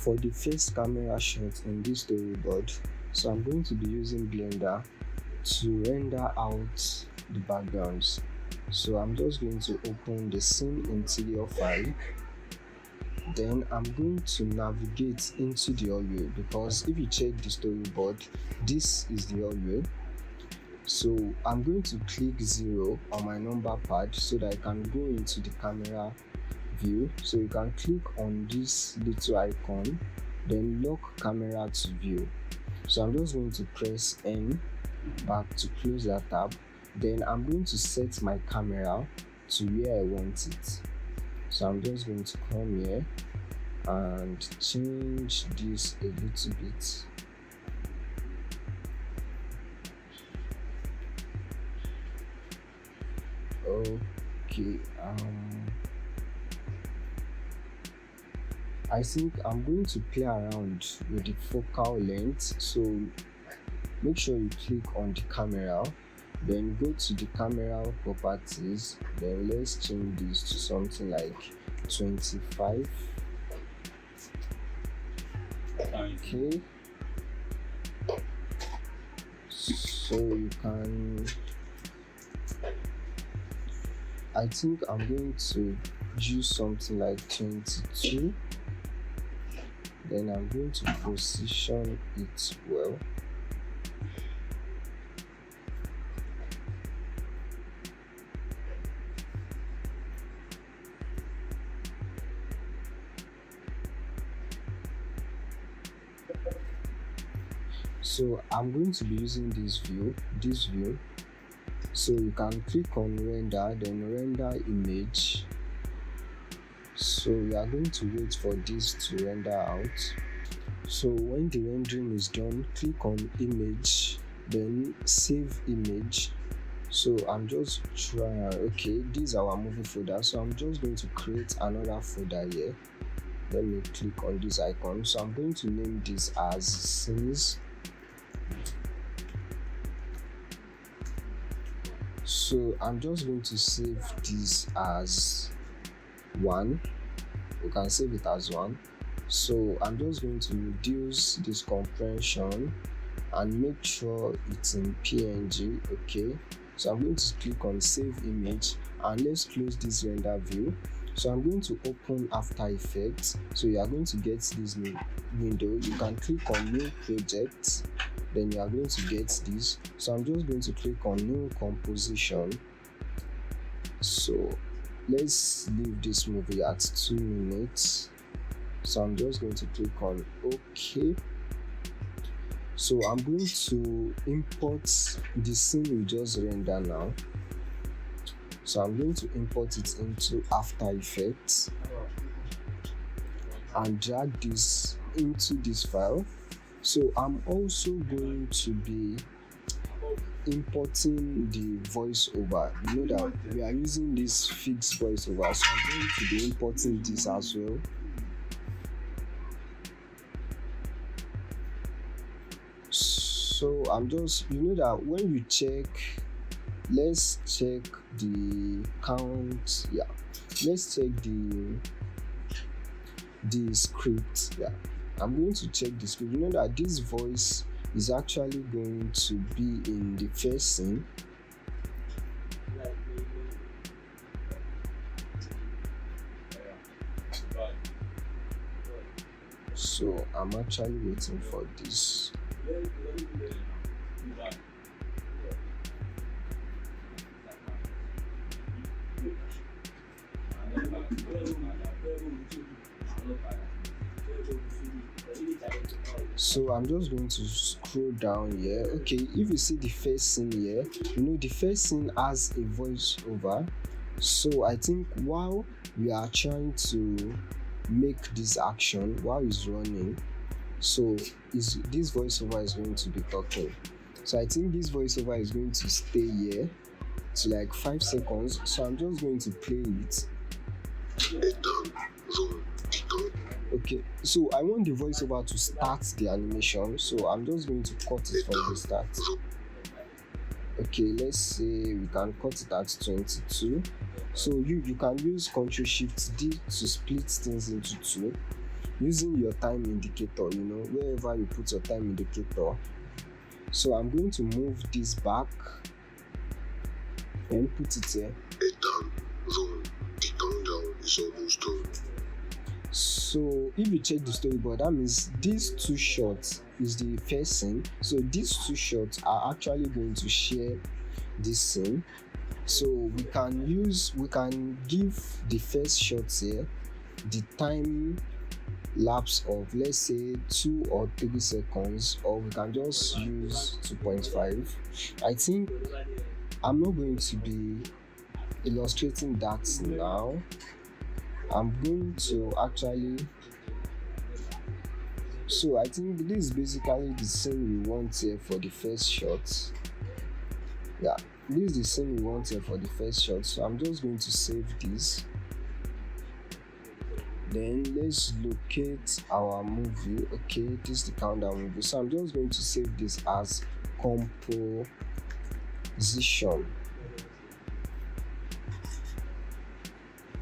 For the first camera shot in this storyboard, so I'm going to be using Blender to render out the backgrounds. So I'm just going to open the scene interior file. Then I'm going to navigate into the hallway, because if you check the storyboard, this is the hallway. So I'm going to click 0 on my number pad so that I can go into the camera view. So you can click on this little icon, then lock camera to view. So I'm just going to press N back to close that tab. Then I'm going to set my camera to where I want it. So I'm just going to come here and change this a little bit. Okay, I think I'm going to play around with the focal length. So make sure you click on the camera, then go to the camera properties, then let's change this to something like 25. Okay, so you can, I think I'm going to use something like 22. Then I'm going to position it well. So I'm going to be using this view. So you can click on render, then render image. So we are going to wait for this to render out. So when the rendering is done, click on image, then save image. So I'm just trying, okay, this is our movie folder. So I'm just going to create another folder here. Let me click on this icon. So I'm going to name this as scenes. So I'm just going to save this as 1. You can save it as 1. So I'm just going to reduce this compression and make sure it's in PNG. Okay, so I'm going to click on save image, and let's close this render view. So I'm going to open After Effects. So you are going to get this new window. You can click on new project, then you are going to get this. So I'm just going to click on new composition. So let's leave this movie at 2 minutes. So I'm just going to click on OK. So I'm going to import the scene we just rendered now. So I'm going to import it into After Effects and drag this into this file. So I'm also going to be importing the voiceover. You know that we are using this fixed voiceover, so I'm going to be importing this as well. So I'm just, you know that when you check, let's check the count. Yeah, let's check the script. Yeah, I'm going to check the script. You know that this voice is actually going to be in the first scene. So I'm actually waiting for this. So I'm just going to scroll down here. Okay, if you see the first scene here, you know the first scene has a voiceover. So I think while we are trying to make this action while it's running, so this voiceover is going to be talking. So I think this voiceover is going to stay here to like 5 seconds. So I'm just going to play it. Okay, so I want the voiceover to start the animation, so I'm just going to cut it from the start. Okay, let's say we can cut it at 22. So you can use Ctrl Shift D to split things into 2. using your time indicator, wherever you put your time indicator. So I'm going to move this back and put it here. Ethan, run. The countdown is almost done. So if you check the storyboard, that means these two shots is the first scene. So these two shots are actually going to share this scene. So we can give the first shots here the time lapse of, let's say, 2 or 3 seconds, or we can just use 2.5. I think I'm not going to be illustrating that now. I'm going to actually, so I think this is basically the scene we want here for the first shot. Yeah, this is the scene we want here for the first shot. So I'm just going to save this. Then let's locate our movie. Okay, this is the countdown movie. So I'm just going to save this as composition.